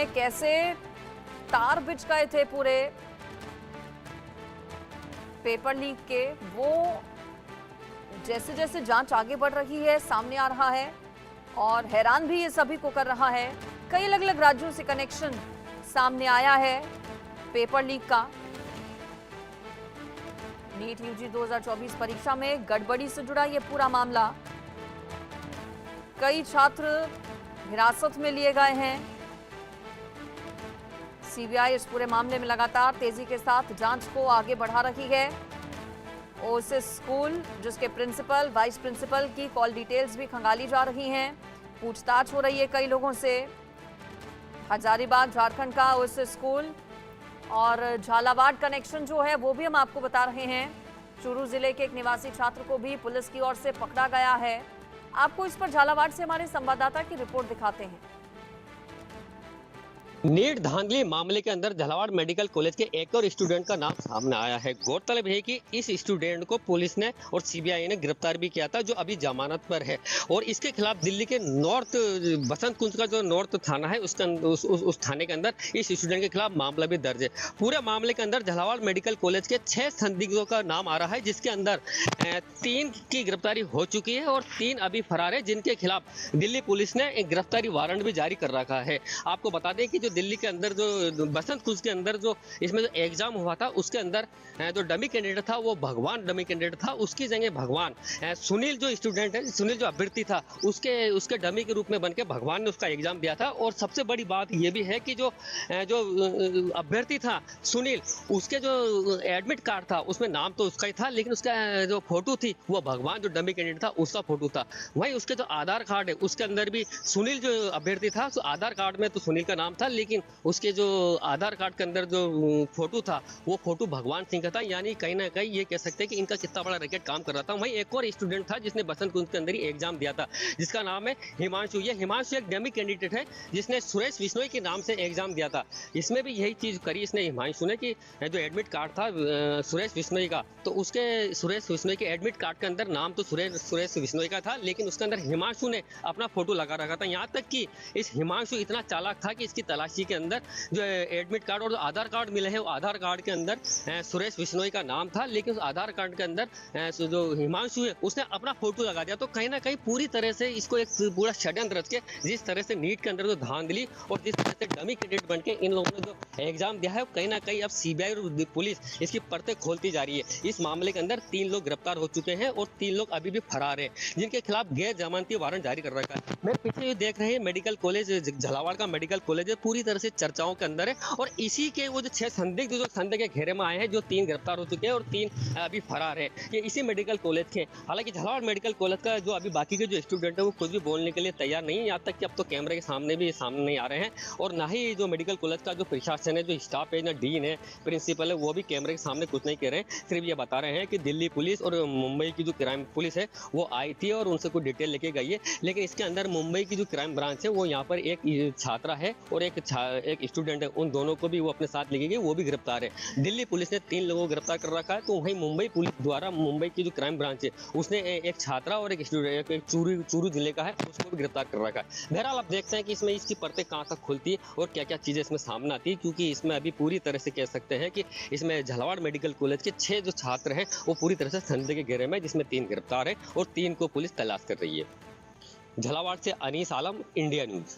कैसे तार बिछ गए थे पूरे पेपर लीक के, वो जैसे जैसे जांच आगे बढ़ रही है सामने आ रहा है और हैरान भी ये सभी को कर रहा है। कई अलग अलग राज्यों से कनेक्शन सामने आया है पेपर लीक का। नीट यूजी 2024 परीक्षा में गड़बड़ी से जुड़ा ये पूरा मामला। कई छात्र हिरासत में लिए गए हैं। सीबीआई इस पूरे मामले में लगातार तेजी के साथ जांच को आगे बढ़ा रही है। ओएसएस स्कूल जिसके प्रिंसिपल, वाइस प्रिंसिपल की कॉल डिटेल्स भी खंगाली जा रही हैं। पूछताछ हो रही है कई लोगों से। हजारीबाग झारखंड का ओएसएस स्कूल और झालावाड़ कनेक्शन जो है वो भी हम आपको बता रहे हैं। चूरू जिले के एक निवासी छात्र को भी पुलिस की ओर से पकड़ा गया है। आपको इस पर झालावाड़ से हमारे संवाददाता की रिपोर्ट दिखाते हैं। नीट धांधली मामले के अंदर झालावाड़ मेडिकल कॉलेज के एक और स्टूडेंट का नाम सामने आया है। गौरतलब है कि इस स्टूडेंट को पुलिस ने और सीबीआई ने गिरफ्तार भी किया था, जो अभी जमानत पर है। और इसके खिलाफ दिल्ली के नॉर्थ बसंत कुंज का जो नॉर्थ थाना है उस थाने के अंदर इस स्टूडेंट के खिलाफ मामला भी दर्ज है। पूरे मामले के अंदर झालावाड़ मेडिकल कॉलेज के 6 संदिग्धों का नाम आ रहा है, जिसके अंदर 3 की गिरफ्तारी हो चुकी है और 3 अभी फरार है, जिनके खिलाफ दिल्ली पुलिस ने एक गिरफ्तारी वारंट भी जारी कर रखा है। आपको बता दें कि जो दिल्ली के अंदर जो बसंत कुंज के अंदर जो इसमें जो एग्जाम हुआ था, उसके अंदर जो डमी कैंडिडेट था वो भगवान डमी कैंडिडेट था। उसकी जगह भगवान सुनील जो स्टूडेंट है, सुनील जो अभ्यर्थी था, उसके डमी के रूप में बनके भगवान ने उसका एग्जाम दिया था। और सबसे बड़ी बात यह भी है कि जो अभ्यर्थी था सुनील, उसके जो एडमिट कार्ड था उसमें नाम तो उसका ही था, लेकिन उसका जो फोटो थी वो भगवान जो डमी कैंडिडेट था उसका फोटो था। वहीं उसके जो आधार कार्ड है उसके अंदर भी सुनील जो अभ्यर्थी था, तो आधार कार्ड में तो सुनील का नाम था, लेकिन उसके जो आधार कार्ड के अंदर जो फोटो था वो फोटो भगवान सिंह का था। यानी कहीं ना कहीं ये कह सकते हैं कि इनका कितना बड़ा रैकेट काम कर रहा था। वहीं एक और स्टूडेंट था जिसने बसंत कुंज के अंदर ही एग्जाम दिया था, जिसका नाम है हिमांशु। ये हिमांशु एक डमी कैंडिडेट है जिसने सुरेश बिश्नोई के नाम से एग्जाम दिया था। इसमें भी यही चीज करी इसने हिमांशु ने कि जो एडमिट कार्ड था सुरेश बिश्नोई का, तो उसके सुरेश बिश्नोई के एडमिट कार्ड के अंदर नाम तो सुरेश बिश्नोई का था, लेकिन उसके अंदर हिमांशु ने अपना फोटो लगा रखा था। यहाँ तक कि इस हिमांशु इतना चालाक था कि इसकी तलाशी के अंदर जो एडमिट कार्ड और जो आधार कार्ड मिले हैं, वो आधार कार्ड के अंदर सुरेश बिश्नोई का नाम था, लेकिन उस आधार कार्ड के अंदर जो हिमांशु है उसने अपना फोटो लगा दिया। तो कहीं ना कहीं पूरी तरह से इसको एक पूरा षड्यंत्र रच के जिस तरह से नीट के अंदर जो धांधली और जिस तरह से डमी कैंडिडेट बनके इन लोगों ने जो एग्जाम दिया है, कहीं ना कहीं अब सीबीआई और पुलिस इसकी परतें खोलती जा रही है। इस मामले के अंदर 3 लोग गिरफ्तार हो चुके हैं और 3 लोग अभी भी फरार है, जिनके खिलाफ गैर जमानती वारंट जारी कर रखा है। मैं पीछे देख रहे हैं मेडिकल कॉलेज, झालावाड़ का मेडिकल कॉलेज है, पूरी तरह से चर्चाओं के अंदर है। और इसी के वो जो 6 संदिग्ध के घेरे में आए हैं, जो 3 गिरफ्तार हो चुके हैं और 3 अभी फरार है, ये इसी मेडिकल कॉलेज के। हालांकि झालावाड़ मेडिकल कॉलेज का जो अभी बाकी के जो स्टूडेंट है वो कुछ भी बोलने के लिए तैयार नहीं है। यहाँ तक कि अब तो कैमरे के सामने भी सामने नहीं आ रहे हैं, और ना ही जो मेडिकल कॉलेज का जो प्रशासन है, जो स्टाफ है, ना डीन है, प्रिंसिपल है, वो भी कैमरे के सामने कुछ नहीं कह रहे हैं। सिर्फ ये बता रहे हैं कि दिल्ली पुलिस और मुंबई की जो क्राइम पुलिस है वो आई थी और उनसे कुछ डिटेल लेके गई है। लेकिन इसके अंदर मुंबई की जो क्राइम ब्रांच है वो यहाँ पर एक छात्रा है और एक स्टूडेंट है, उन दोनों को भी वो अपने साथ लेके गई, वो भी गिरफ्तार है। दिल्ली पुलिस ने 3 लोगों को गिरफ्तार कर रखा है, तो वहीं मुंबई पुलिस द्वारा मुंबई की जो क्राइम ब्रांच है उसने एक छात्रा और एक स्टूडेंट, एक चूरू जिले का है, उसको भी गिरफ्तार कर रखा है। बहरहाल आप देखते हैं कि इसमें इसकी परतें कहाँ तक खुलती है और क्या क्या चीजें इसमें सामने आती है, क्योंकि इसमें अभी पूरी तरह से कह सकते हैं कि इसमें झालावाड़ मेडिकल कॉलेज के 6 जो छात्र हैं वो पूरी तरह से संदेह के घेरे में, जिसमें 3 गिरफ्तार है और 3 को पुलिस तलाश कर रही है। झालावाड़ से Anees Alam, India News.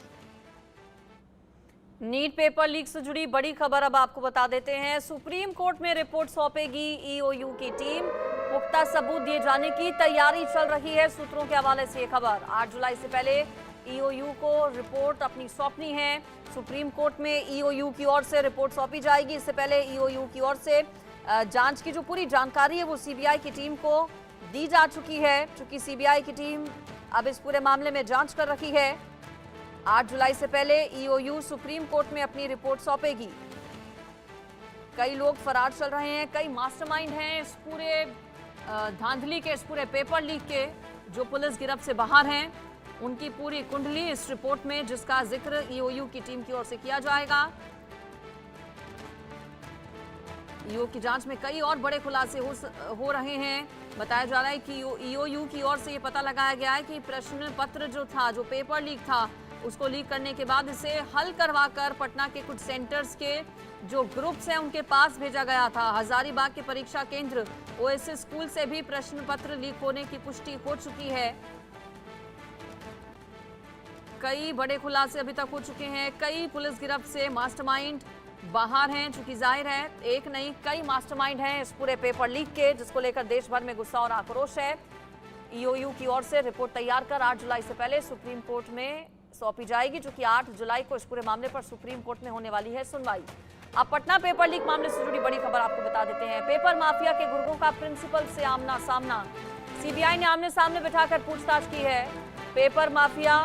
NEET paper leak से जुड़ी बड़ी खबर अब आपको बता देते हैं। सुप्रीम कोर्ट में रिपोर्ट सौंपेगी ईओयू की टीम। पुख्ता सबूत दिए जाने की तैयारी चल रही है, सूत्रों के हवाले से ये खबर। 8 जुलाई से पहले ईओयू को रिपोर्ट अपनी सौंपनी है। सुप्रीम कोर्ट में ईओयू की ओर से रिपोर्ट सौंपी जाएगी। इससे पहले ईओयू की ओर से जांच की जो पूरी जानकारी है वो सीबीआई की टीम को दी जा चुकी है। चूंकि सीबीआई की टीम अब इस पूरे मामले में जांच कर रही है। 8 जुलाई से पहले ईओयू सुप्रीम कोर्ट में अपनी रिपोर्ट सौंपेगी। कई लोग फरार चल रहे हैं, कई मास्टरमाइंड हैं इस पूरे धांधली के, इस पूरे पेपर लीक के, जो पुलिस गिरफ्त से बाहर हैं। उनकी पूरी कुंडली इस रिपोर्ट में, जिसका जिक्र ईओयू की टीम की ओर से किया जाएगा। ईओ की जांच में कई और बड़े खुलासे हो रहे हैं। बताया जा रहा है कि ईओयू की ओर से ये पता लगाया गया है कि प्रश्न पत्र जो था, जो पेपर लीक था, उसको लीक करने के बाद इसे हल करवाकर पटना के कुछ सेंटर्स के जो ग्रुप्स हैं उनके पास भेजा गया था। हजारीबाग के परीक्षा केंद्र ओएसएस स्कूल से भी प्रश्न पत्र लीक होने की पुष्टि हो चुकी है। कई बड़े खुलासे अभी तक हो चुके हैं। कई पुलिस गिरफ्त से मास्टरमाइंड बाहर हैं, चूंकि जाहिर है एक नहीं कई मास्टरमाइंड हैं इस पूरे पेपर लीक के, जिसको लेकर देश भर में गुस्सा और आक्रोश है। ईओयू की ओर से रिपोर्ट तैयार कर 8 जुलाई से पहले सुप्रीम कोर्ट में सौंपी जाएगी, जो कि 8 जुलाई को इस पूरे मामले पर सुप्रीम कोर्ट में होने वाली है सुनवाई। अब पटना पेपर लीक मामले से जुड़ी बड़ी खबर आपको बता देते हैं। पेपर माफिया के गुर्गों का प्रिंसिपल से आमना सामना। सीबीआई ने आमने सामने बिठाकर पूछताछ की है। पेपर माफिया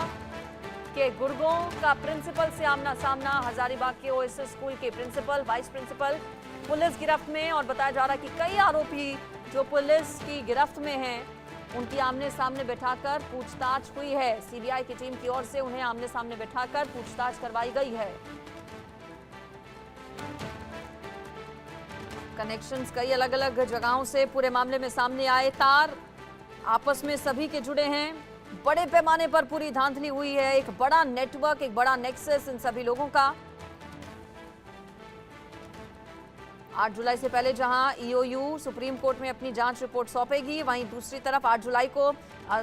के गुर्गों का प्रिंसिपल से आमना सामना। हजारीबाग के ओएसएस स्कूल के प्रिंसिपल, वाइस प्रिंसिपल पुलिस गिरफ्त में, और बताया जा रहा है कि कई आरोपी जो पुलिस की गिरफ्त में हैं उनकी आमने सामने बैठाकर पूछताछ हुई है। सीबीआई की टीम की ओर से उन्हें आमने सामने बैठाकर पूछताछ करवाई गई है। कनेक्शंस कई अलग अलग जगहों से पूरे मामले में सामने आए। तार आपस में सभी के जुड़े हैं। बड़े पैमाने पर पूरी धांधली हुई है। एक बड़ा नेटवर्क, एक बड़ा नेक्सस इन सभी लोगों का। 8 जुलाई से पहले जहां ईओयू सुप्रीम कोर्ट में अपनी जांच रिपोर्ट सौंपेगी, वहीं दूसरी तरफ 8 जुलाई को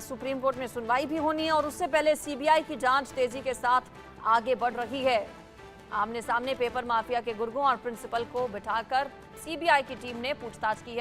सुप्रीम कोर्ट में सुनवाई भी होनी है, और उससे पहले सीबीआई की जांच तेजी के साथ आगे बढ़ रही है। आमने सामने पेपर माफिया के गुर्गों और प्रिंसिपल को बिठाकर सीबीआई की टीम ने पूछताछ की है